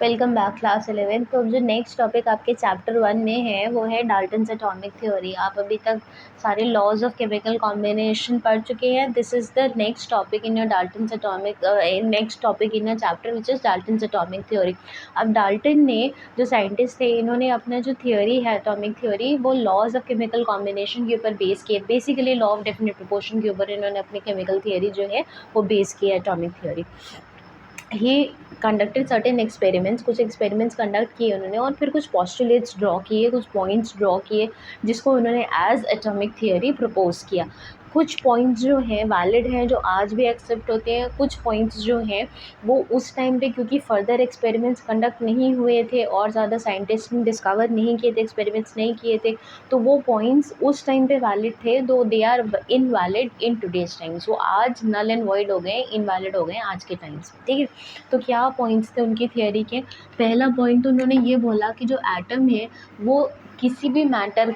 Welcome back class 11। तो जो next topic आपके चैप्टर 1 में है वो है डाल्टन्स एटॉमिक थ्योरी। आप अभी तक सारे लॉज ऑफ केमिकल कॉम्बिनेशन पढ़ चुके हैं। This is the next topic in your Dalton's atomic next topic in your chapter which is Dalton's atomic theory. अब डाल्टन ने, जो साइंटिस्ट थे, इन्होंने अपना जो थ्योरी है एटॉमिक थ्योरी, वो लॉज ऑफ केमिकल कॉम्बिनेशन के ऊपर बेस किए। Basically law of definite proportion के ऊपर इन्होंने अपनी केमिकल थ्योरी जो है वो बेस किया एटॉमिक थ्योरी। ही कंडक्टेड सर्टेन एक्सपेरिमेंट्स, कुछ एक्सपेरिमेंट्स कंडक्ट किए उन्होंने और फिर कुछ पॉस्टुलेट्स ड्रॉ किए, कुछ पॉइंट्स ड्रॉ किए जिसको उन्होंने एज एटॉमिक थियोरी प्रपोज किया। कुछ पॉइंट्स जो हैं वैलिड हैं, जो आज भी एक्सेप्ट होते हैं। कुछ पॉइंट्स जो हैं वो उस टाइम पे, क्योंकि फर्दर एक्सपेरिमेंट्स कंडक्ट नहीं हुए थे और ज़्यादा साइंटिस्ट ने डिस्कवर नहीं किए थे, एक्सपेरिमेंट्स नहीं किए थे, तो वो पॉइंट्स उस टाइम पे वैलिड थे, though they are invalid in today's time. So आज नल एंड वॉइड हो गए, इनवैलिड हो गए आज के टाइम्स, ठीक है। तो क्या पॉइंट्स थे उनकी थियरी के? पहला पॉइंट तो उन्होंने ये बोला कि जो एटम है वो किसी भी मैटर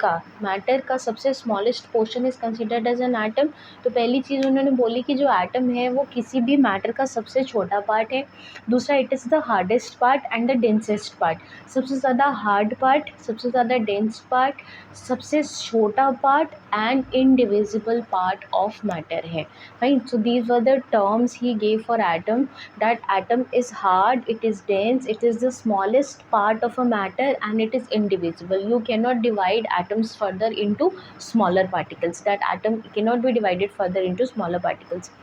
का सबसे smallest portion is considered as an atom. तो पहली चीज़ उन्होंने बोली कि जो एटम है वो किसी भी मैटर का सबसे छोटा पार्ट है। दूसरा, it is the hardest part and the densest part. सबसे ज़्यादा हार्ड पार्ट, सबसे ज़्यादा डेंस पार्ट, सबसे छोटा part and indivisible part of matter है, right. So these were the terms he gave for atom, that atom is hard, it is dense, it is the smallest part of a matter and it is indivisible. You cannot divide atoms further into smaller particles. That atom cannot be divided further into smaller particles.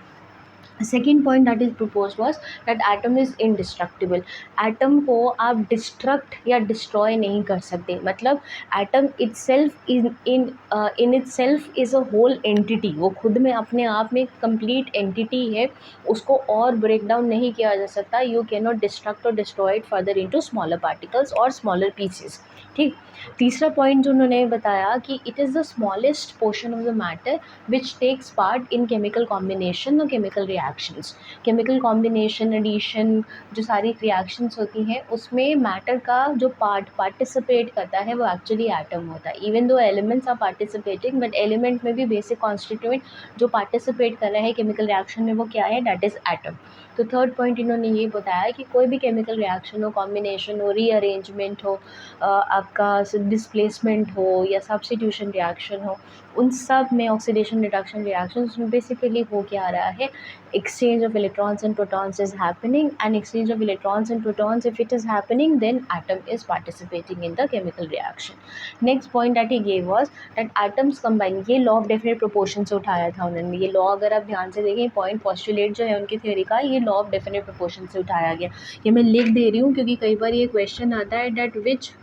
Second point that is propose was that atom is indestructible. Atom को आप destruct या destroy नहीं कर सकते। मतलब atom itself in itself is a whole entity. वो खुद में अपने आप में कंप्लीट एंटिटी है, उसको और ब्रेक डाउन नहीं किया जा सकता। You can not destruct or destroy it further into smaller particles or smaller pieces, ठीक। तीसरा पॉइंट जो उन्होंने बताया कि it is the smallest portion of the matter which takes part in chemical combination or chemical reactions. Chemical combination, addition, जो सारी reactions होती हैं उसमें मैटर का जो पार्टिसिपेट करता है वो एक्चुअली एटम होता है। Even though elements are participating, but element में भी बेसिक कॉन्स्टिट्यूएंट जो पार्टिसिपेट कर रहा है केमिकल रिएक्शन में वो क्या है? That is atom. तो थर्ड पॉइंट इन्होंने ये बताया कि कोई भी केमिकल रिएक्शन हो, कॉम्बिनेशन हो, रीअरेंजमेंट हो, आपका डिस्प्लेसमेंट हो या सब्स्टिट्यूशन रिएक्शन हो, उन सब में, ऑक्सीडेशन रिडक्शन रिएक्शन, उसमें बेसिकली हो क्या रहा है? exchange of electrons and protons is happening, and exchange of electrons and protons, if it is happening, then atom is participating in the chemical reaction. Next point that he gave was that atoms combine. ये law of definite proportion से उठाया था उन्होंने। ये law अगर आप ध्यान से देखें, पॉइंट पॉस्टुलेट जो है उनकी थ्योरी का, ये लॉ ऑफ डेफिनेट प्रोपोर्शन से उठाया गया। ये मैं लिख दे रही हूँ क्योंकि कई बार ये क्वेश्चन आता है that which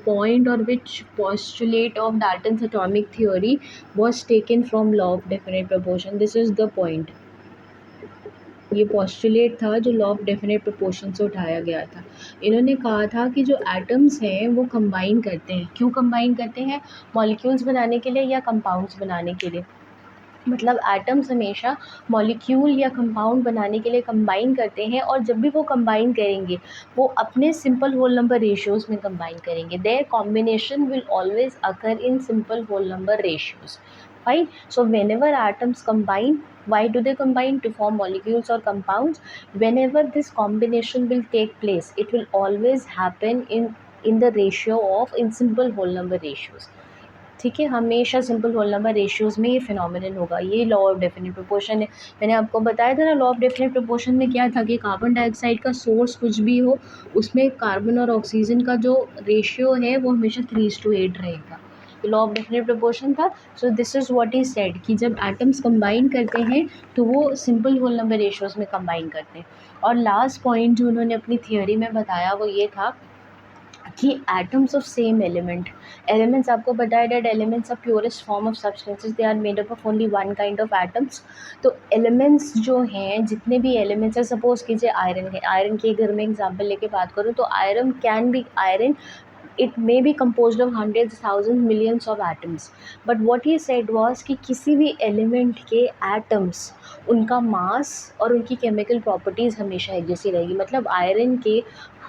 point or which postulate of Dalton's atomic theory was taken from law of definite proportion. This is the point. ये पॉस्टुलेट था जो लॉ ऑफ डेफिनेट प्रोपोर्शन से उठाया गया था। इन्होंने कहा था कि जो एटम्स हैं वो कंबाइन करते हैं। क्यों कंबाइन करते हैं? मॉलिक्यूल्स बनाने के लिए या कंपाउंड्स बनाने के लिए। मतलब एटम्स हमेशा मॉलिक्यूल या कंपाउंड बनाने के लिए कंबाइन करते हैं, और जब भी वो कंबाइन करेंगे वो अपने सिंपल होल नंबर रेशियोज़ में कंबाइन करेंगे। Their combination will always occur in simple whole number ratios, right? So whenever atoms combine, why do they combine? To form molecules or compounds. Whenever this combination will take place, it will always happen in the ratio of, in simple whole number ratios, ठीक है। हमेशा simple whole number ratios में ये phenomenon होगा। ये law of definite proportion है। मैंने आपको बताया था ना, लॉ ऑफ डेफिनेट प्रोपोर्शन में क्या था कि कार्बन डाइऑक्साइड का सोर्स कुछ भी हो, उसमें कार्बन और ऑक्सीजन का जो रेशियो है वो हमेशा 3:8 रहेगा। लॉ ऑफ डेफिनेट प्रोपोर्शन था। So this is what he said कि जब एटम्स कंबाइन करते हैं तो वो सिंपल होल नंबर रेशियोज़ में कंबाइन करते हैं। और लास्ट पॉइंट जो उन्होंने अपनी थियोरी में बताया वो ये था कि एटम्स ऑफ सेम एलिमेंट्स आपको पता है that elements are purest form of substances, they are made up of only one kind of atoms. तो एलिमेंट्स जो हैं, जितने भी एलिमेंट्स हैं, सपोज कीजिए आयरन है, आयरन के घर में एग्जांपल लेके बात करूँ तो iron can be iron, it may be composed of hundreds, thousands, millions of atoms. But what he said was कि किसी भी एलिमेंट के एटम्स, उनका मास और उनकी केमिकल प्रॉपर्टीज़ हमेशा एक जैसी रहेगी। मतलब आयरन के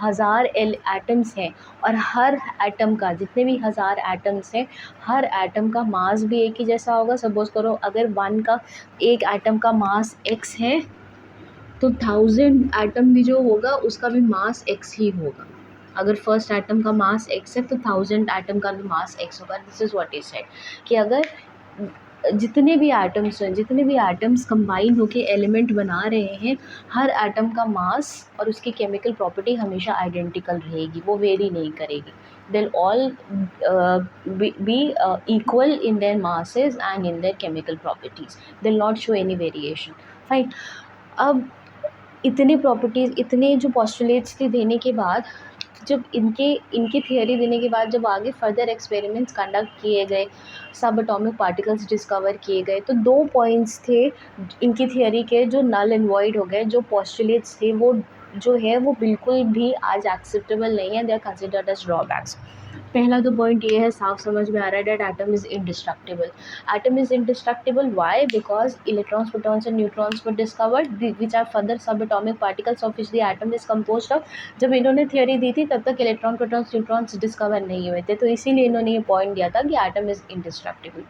1000 एटम्स हैं और हर एटम का, जितने भी 1000 एटम्स हैं, हर एटम का मास भी एक ही जैसा होगा। सपोज़ करो अगर एक एटम का मास x है तो 1000 एटम भी जो होगा उसका भी मास x ही होगा। अगर फर्स्ट एटम का मास x है तो 1000 एटम का भी मास x होगा। This is what is said कि अगर जितने भी एटम्स कंबाइन होके एलिमेंट बना रहे हैं, हर एटम का मास और उसकी केमिकल प्रॉपर्टी हमेशा आइडेंटिकल रहेगी, वो वेरी नहीं करेगी। they'll all be equal in their masses and in their chemical properties. they'll not show any variation. Fine. अब इतने प्रॉपर्टीज़, इतने जो पोस्टुलेट्स थे देने के बाद, जब इनकी थियोरी देने के बाद जब आगे फर्दर एक्सपेरिमेंट्स कंडक्ट किए गए, सब एटॉमिक पार्टिकल्स डिस्कवर किए गए, तो 2 पॉइंट्स थे इनकी थियोरी के जो नल एंड वॉइड हो गए। जो पोस्टुलेट्स थे वो जो है वो बिल्कुल भी आज एक्सेप्टेबल नहीं है, they are considered as drawbacks. पहला तो पॉइंट ये है, साफ समझ में आ रहा है, that atom is indestructible. Atom is indestructible why? Because electrons, protons and neutrons were discovered which are further sub atomic particles of which the atom is composed of. जब इन्होंने थ्योरी दी थी तब तक इलेक्ट्रॉन, प्रोटॉन्स, न्यूट्रॉन्स डिस्कवर नहीं हुए थे, तो इसीलिए इन्होंने ये पॉइंट दिया था कि एटम इज़ इंडिस्ट्रक्टिबल।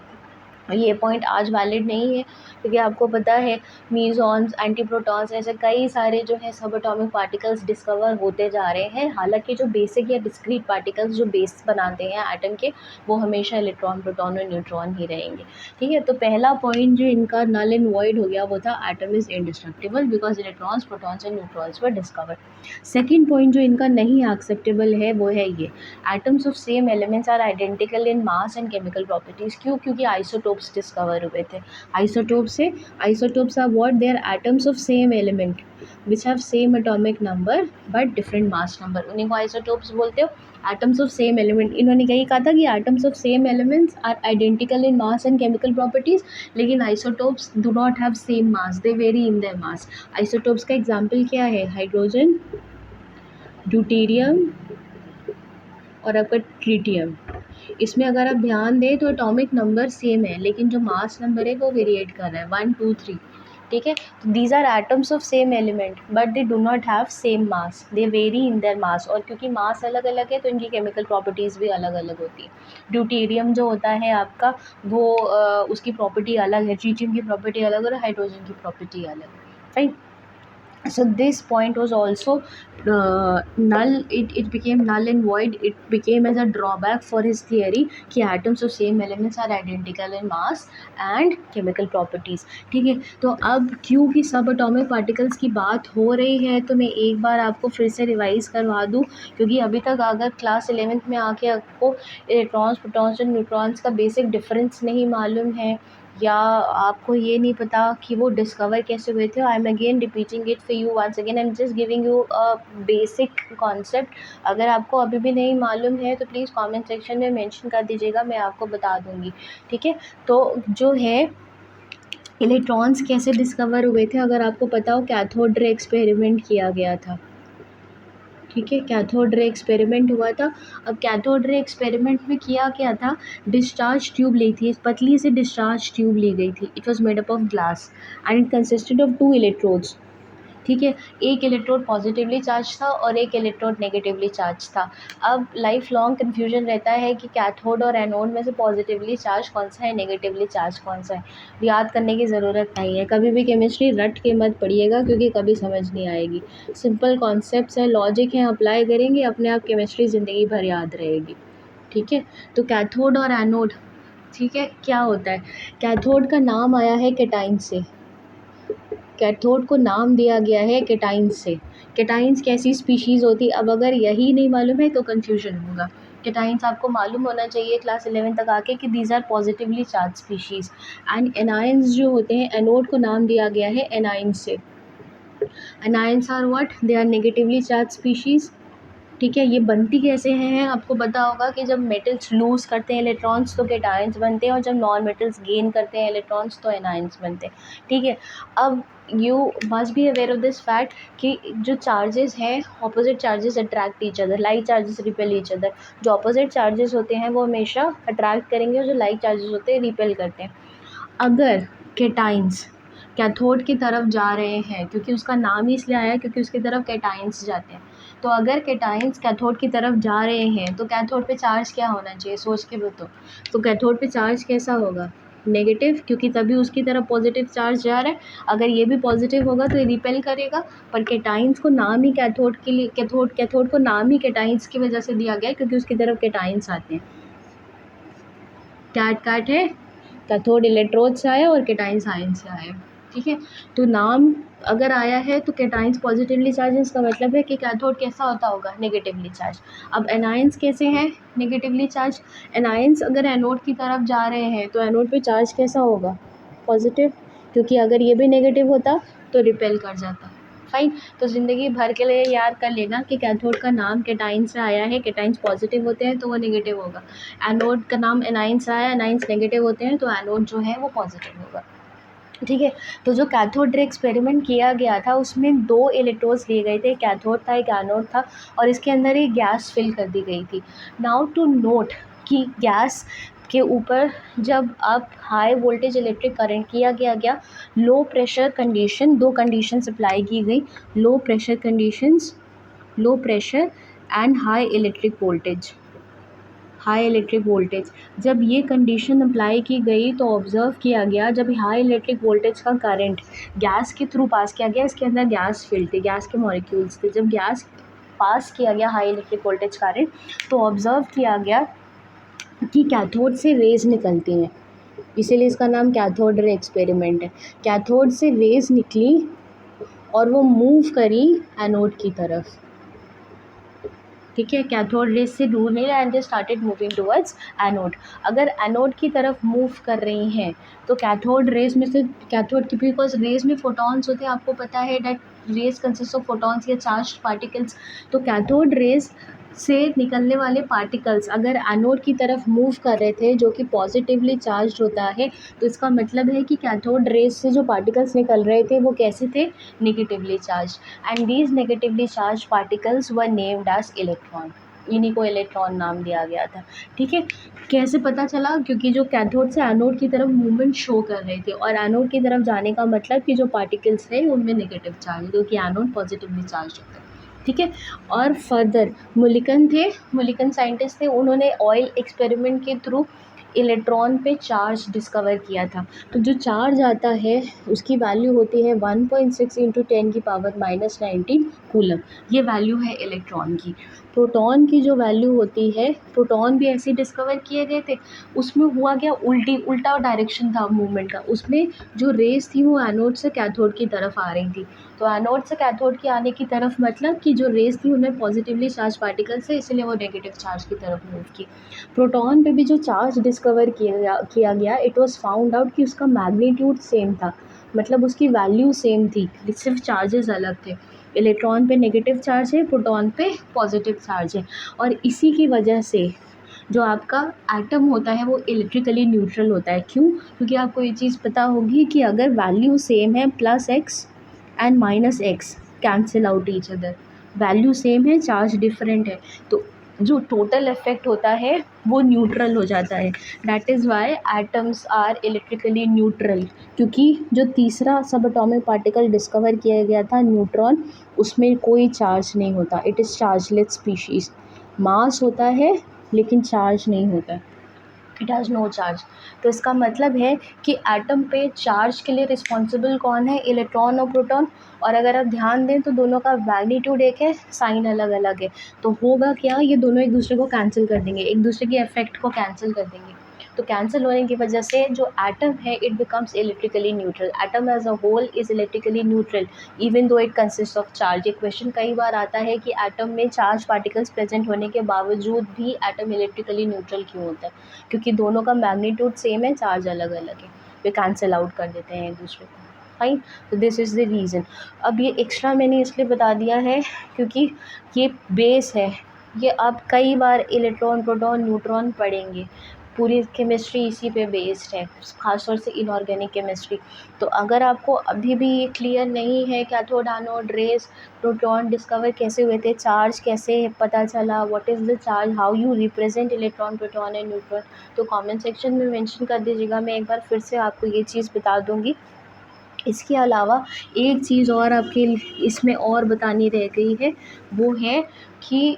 ये पॉइंट आज वैलिड नहीं है क्योंकि आपको पता है मीज़ॉन्स, एंटीप्रोटॉन्स, ऐसे कई सारे जो है सब एटॉमिक पार्टिकल्स डिस्कवर होते जा रहे हैं। हालांकि जो बेसिक या डिस्क्रीट पार्टिकल्स जो बेस बनाते हैं एटम के, वो हमेशा इलेक्ट्रॉन, प्रोटॉन और न्यूट्रॉन ही रहेंगे। ठीक है, तो पहला पॉइंट जो इनका नल एंड वॉइड हो गया वो था atom is indestructible because electrons, protons and neutrons were discovered. Second point जो इनका नहीं एक्सेप्टेबल है वो है ये, atoms of same elements are identical in mass and chemical properties. क्यों? क्योंकि आइसोटोप्स डिस्कवर हुए थे। Isotopes are what? They are atoms of same element which have same atomic number but different mass number, उन्हीं को isotopes बोलते हो। Atoms of same element, इन्होंने कहीं कहा था कि atoms of same elements are identical in mass and chemical properties, लेकिन isotopes do not have same mass, they vary in their mass. Isotopes का एग्जाम्पल क्या है? हाइड्रोजन, ड्यूटेरियम और आपका ट्रिटियम। इसमें अगर आप ध्यान दें तो एटॉमिक नंबर सेम है लेकिन जो मास नंबर है वो वेरिएट कर रहा है, 1 2 3। ठीक है, तो these are atoms of same element but they do not have same mass, they vary in their mass. और क्योंकि मास अलग अलग है तो इनकी केमिकल प्रॉपर्टीज़ भी अलग अलग होती है। ड्यूटेरियम जो होता है आपका वो उसकी प्रॉपर्टी अलग है, ट्रिटियम की प्रॉपर्टी अलग और हाइड्रोजन की प्रॉपर्टी अलग है। Right, so this point was also null, it became null and void, it became as a drawback for his theory कि atoms of same elements are identical in mass and chemical properties। ठीक है, तो अब क्योंकि सब atomic particles की बात हो रही है तो मैं एक बार आपको फिर से रिवाइज़ करवा दूँ, क्योंकि अभी तक अगर क्लास 11th में आके आपको इलेक्ट्रॉन्स, प्रोटॉन्स और न्यूट्रॉन्स का बेसिक डिफरेंस नहीं मालूम है या आपको ये नहीं पता कि वो डिस्कवर कैसे हुए थे, I am again repeating it for you once again, I am just giving you a basic concept. अगर आपको अभी भी नहीं मालूम है तो प्लीज़ कमेंट सेक्शन में मेंशन कर दीजिएगा, मैं आपको बता दूंगी। ठीक है, तो जो है इलेक्ट्रॉन्स कैसे डिस्कवर हुए थे, अगर आपको पता हो, कैथोड रे एक्सपेरिमेंट किया गया था। ठीक है, कैथोड रे एक्सपेरिमेंट हुआ था। अब कैथोड रे एक्सपेरिमेंट में किया क्या था, डिस्चार्ज ट्यूब ली थी, पतली सी डिस्चार्ज ट्यूब ली गई थी। It was made up of glass and it consisted of 2 electrodes. ठीक है, एक इलेक्ट्रोड पॉजिटिवली चार्ज था और एक इलेक्ट्रोड नेगेटिवली चार्ज था। अब लाइफ लॉन्ग कन्फ्यूजन रहता है कि कैथोड और एनोड में से पॉजिटिवली चार्ज कौन सा है, नेगेटिवली चार्ज कौन सा है। याद करने की ज़रूरत नहीं है, कभी भी केमिस्ट्री रट के मत पढ़िएगा क्योंकि कभी समझ नहीं आएगी। सिंपल कॉन्सेप्ट्स हैं, लॉजिक हैं, अप्लाई करेंगे अपने आप केमिस्ट्री ज़िंदगी भर याद रहेगी। ठीक है, तो कैथोड और एनोड, ठीक है, क्या होता है? कैथोड का नाम आया है केटाइन से, कैथोड को नाम दिया गया है केटाइंस से। केटाइंस कैसी स्पीशीज़ होती, अब अगर यही नहीं मालूम है तो कन्फ्यूजन होगा। केटाइंस आपको मालूम होना चाहिए क्लास 11 तक आके कि these are positively charge species. And anions जो होते हैं, एनोड को नाम दिया गया है एनायंस से। Anions are what? They are negatively charge species. ठीक है, ये बनती कैसे हैं आपको पता होगा कि जब मेटल्स लूज़ करते हैं इलेक्ट्रॉन्स तो केटायंस बनते हैं और जब नॉन मेटल्स गेन करते हैं इलेक्ट्रॉन्स तो एनायंस बनते हैं। ठीक है, अब you must be aware of this fact कि जो चार्जेस हैं, opposite charges attract each other, like charges repel each other. जो ऑपोजिट चार्जेस होते हैं वो हमेशा अट्रैक्ट करेंगे और जो लाइक चार्जेस होते हैं रिपेल करते हैं। अगर केटाइंस कैथोड की तरफ जा रहे हैं, क्योंकि उसका नाम ही इसलिए आया क्योंकि उसकी तरफ केटाइंस जाते हैं, तो अगर केटाइंस कैथोड की तरफ जा रहे हैं तो कैथोड पे चार्ज क्या होना चाहिए, सोच के बताओ। तो कैथोड पे चार्ज कैसा होगा? नेगेटिव, क्योंकि तभी उसकी तरफ पॉजिटिव चार्ज जा रहा है। अगर ये भी पॉजिटिव होगा तो ये रिपेल करेगा। पर कैटाइंस को नाम ही कैथोड के लिए, कैथोड को नाम ही कैटाइंस की वजह से दिया गया है, क्योंकि उसकी तरफ कैटाइंस आते हैं। कैट है, कैथोड इलेक्ट्रोड से आया और कैटाइंस आयन से आया, ठीक है। तो नाम अगर आया है तो कैटाइंस पॉजिटिवली चार्ज है, इसका मतलब है कि कैथोड कैसा होता होगा, नेगेटिवली चार्ज। अब एनायंस कैसे हैं, नेगेटिवली चार्ज। एनायंस अगर एनोड की तरफ जा रहे हैं तो एनोड पे चार्ज कैसा होगा, पॉजिटिव, क्योंकि अगर ये भी नेगेटिव होता तो रिपेल कर जाता। फाइन। तो ज़िंदगी भर के लिए याद कर लेना कि कैथोड का नाम कैटाइन से आया है, कैटाइंस पॉजिटिव होते हैं तो वो नेगेटिव होगा। एनोड का नाम एनाइन से आया, एनाइंस नेगेटिव होते हैं तो एनोड जो है वो पॉजिटिव होगा, ठीक है। तो जो कैथोड रे एक्सपेरिमेंट किया गया था उसमें 2 इलेक्ट्रोड्स लिए गए थे, एक कैथोड था एक एनोड था, और इसके अंदर एक गैस फिल कर दी गई थी। नाउ टू नोट कि गैस के ऊपर जब आप हाई वोल्टेज इलेक्ट्रिक करंट किया गया low pressure condition, 2 condition apply की गई, low pressure conditions, low pressure and high electric voltage, high electric voltage. जब ये कंडीशन अप्लाई की गई तो ऑब्ज़र्व किया गया, जब हाई इलेक्ट्रिक वोल्टेज का करंट गैस के थ्रू पास किया गया, इसके अंदर गैस फिल थी, गैस के मॉलिक्यूल्स थे, जब गैस पास किया गया हाई इलेक्ट्रिक वोल्टेज करंट तो ऑब्ज़र्व किया गया कि कैथोड से रेज़ निकलती हैं, इसीलिए इसका नाम कैथोड रे एक्सपेरिमेंट है। कैथोड से रेज़ निकली और वो मूव करी एनोड की तरफ, ठीक है। कैथोड रेज से दूर नहीं रहा and they started moving towards anode. अगर एनोड की तरफ मूव कर रही हैं तो कैथोड रेज में से, कैथोड की, बिकॉज रेज में फोटॉन्स होते हैं, आपको पता है that rays consist of photons या चार्ज्ड पार्टिकल्स। तो कैथोड रेज से निकलने वाले पार्टिकल्स अगर एनोड की तरफ मूव कर रहे थे जो कि पॉजिटिवली चार्ज होता है, तो इसका मतलब है कि कैथोड रेज से जो पार्टिकल्स निकल रहे थे वो कैसे थे, negatively charge. And these negatively charge particles were named as electron, इन्हीं को इलेक्ट्रॉन नाम दिया गया था, ठीक है। कैसे पता चला, क्योंकि जो कैथोड से एनोड की तरफ मूवमेंट शो कर रहे थे, और एनोड की तरफ जाने का मतलब कि जो पार्टिकल्स है उनमें नेगेटिव चार्ज, क्योंकि एनोड पॉजिटिवली चार्ज होता है, ठीक है। और फर्दर मुलिकन थे, मुलिकन साइंटिस्ट थे, उन्होंने ऑयल एक्सपेरिमेंट के थ्रू इलेक्ट्रॉन पे चार्ज डिस्कवर किया था। तो जो चार्ज आता है उसकी वैल्यू होती है 1.6 इंटू 10⁻⁻19 कूलम, ये वैल्यू है इलेक्ट्रॉन की। प्रोटॉन की जो वैल्यू होती है, प्रोटॉन भी ऐसे डिस्कवर किए गए थे, उसमें हुआ क्या, उल्टा डायरेक्शन था मूवमेंट का, उसमें जो रेस थी वो एनोड से कैथोड की तरफ आ रही थी। तो एनोड से कैथोड की आने की तरफ मतलब कि जो रेस थी उनमें पॉजिटिवली चार्ज पार्टिकल्स है, इसलिए वो नेगेटिव चार्ज की तरफ मूव की। प्रोटॉन पे भी जो चार्ज डिस्कवर किया गया इट वाज फाउंड आउट कि उसका मैग्नीट्यूड सेम था, मतलब उसकी वैल्यू सेम थी, सिर्फ चार्जेस अलग थे। इलेक्ट्रॉन पे नेगेटिव चार्ज है, प्रोटॉन पे पॉजिटिव चार्ज है, और इसी की वजह से जो आपका एटम होता है वो इलेक्ट्रिकली न्यूट्रल होता है। क्यों? क्योंकि आपको ये चीज़ पता होगी कि अगर वैल्यू सेम है +x and -x cancel out each other, value same है चार्ज डिफरेंट है, तो जो टोटल इफेक्ट होता है वो न्यूट्रल हो जाता है। That is why atoms are electrically neutral, क्योंकि जो तीसरा सब एटॉमिक पार्टिकल डिस्कवर किया गया था न्यूट्रॉन, उसमें कोई चार्ज नहीं होता, इट इज़ चार्जलेस स्पीशीज़, मास होता है लेकिन चार्ज नहीं होता, इट हैज़ नो चार्ज। तो इसका मतलब है कि एटम पे चार्ज के लिए रिस्पॉन्सिबल कौन है, इलेक्ट्रॉन और प्रोटॉन। और अगर आप ध्यान दें तो दोनों का मैग्नीट्यूड एक है, साइन अलग अलग है, तो होगा क्या, ये दोनों एक दूसरे को कैंसिल कर देंगे, एक दूसरे के इफेक्ट को कैंसिल कर देंगे। तो कैंसिल होने की वजह से जो एटम है it becomes electrically neutral, atom as a whole is electrically neutral even though it consist of charge. ये क्वेश्चन कई बार आता है कि एटम में चार्ज पार्टिकल्स प्रेजेंट होने के बावजूद भी एटम इलेक्ट्रिकली न्यूट्रल क्यों होता है, क्योंकि दोनों का मैग्नीट्यूड सेम है, चार्ज अलग अलग है, वे कैंसिल आउट कर देते हैं एक दूसरे को। फाइन, तो दिस इज़ द रीज़न। अब ये एक्स्ट्रा मैंने इसलिए बता दिया है क्योंकि ये बेस है, ये आप कई बार इलेक्ट्रॉन प्रोटॉन न्यूट्रॉन पढ़ेंगे, पूरी केमिस्ट्री इसी पे बेस्ड है, ख़ासतौर से इनऑर्गेनिक केमिस्ट्री। तो अगर आपको अभी भी ये क्लियर नहीं है cathode anode rays, proton discover कैसे हुए थे, चार्ज कैसे पता चला, what is the charge, how you represent electron proton and neutron, तो कमेंट सेक्शन में मेंशन कर दीजिएगा, मैं एक बार फिर से आपको ये चीज़ बता दूँगी। इसके अलावा एक चीज़ और आपके इसमें और बतानी रह गई है, वो है कि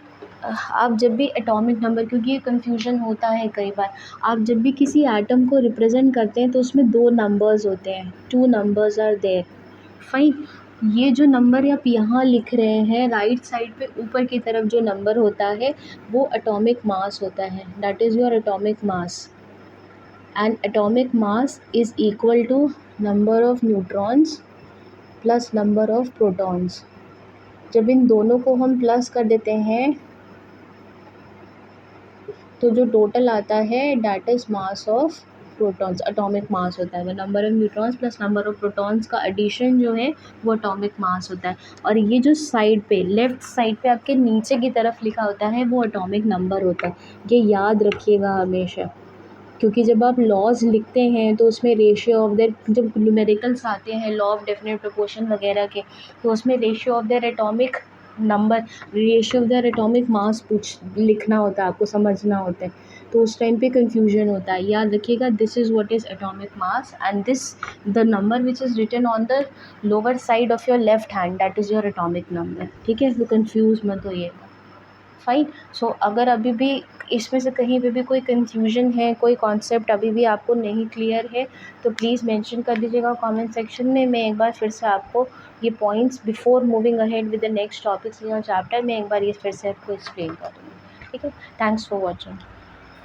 आप जब भी एटॉमिक नंबर, क्योंकि ये कन्फ्यूजन होता है कई बार, आप जब भी किसी एटम को रिप्रेजेंट करते हैं तो उसमें 2 नंबर्स होते हैं, 2 नंबर्स आर देयर, फाइन। ये जो नंबर आप यहाँ लिख रहे हैं राइट साइड पे ऊपर की तरफ जो नंबर होता है वो एटॉमिक मास होता है, that is your atomic mass. And atomic mass is equal to number of neutrons plus number of protons. जब इन दोनों को हम प्लस कर देते हैं तो जो टोटल आता है that is mass of protons, atomic mass होता है। वो number of neutrons plus number of protons का एडिशन जो है वो एटॉमिक मास होता है। और ये जो साइड पे लेफ़्ट साइड पे आपके नीचे की तरफ लिखा होता है वो एटॉमिक नंबर होता है। ये याद रखिएगा हमेशा, क्योंकि जब आप लॉज लिखते हैं तो उसमें रेशियो ऑफ देयर, जब न्यूमेरिकल्स आते हैं लॉ ऑफ डेफिनेट प्रोपोर्शन वगैरह के, तो उसमें ratio of their atomic number, ratio of their atomic mass लिखना होता है, आपको समझना होता है, तो उस टाइम पे कंफ्यूजन होता है। याद रखिएगा, this is what is atomic mass and this the number which is written on the lower side of your left hand, that is your atomic number. ठीक है, तो कंफ्यूज मत होइएगा, फाइन। सो अगर अभी भी इसमें से कहीं पे भी कोई कंफ्यूजन है, कोई कॉन्सेप्ट अभी भी आपको नहीं क्लियर है, तो प्लीज़ मेंशन कर दीजिएगा कमेंट सेक्शन में। मैं एक बार फिर से आपको ये points before moving ahead with the next topics in your chapter में एक बार ये फिर से आपको एक्सप्लेन कर दूँगी। ठीक है, थैंक्स फॉर वॉचिंग।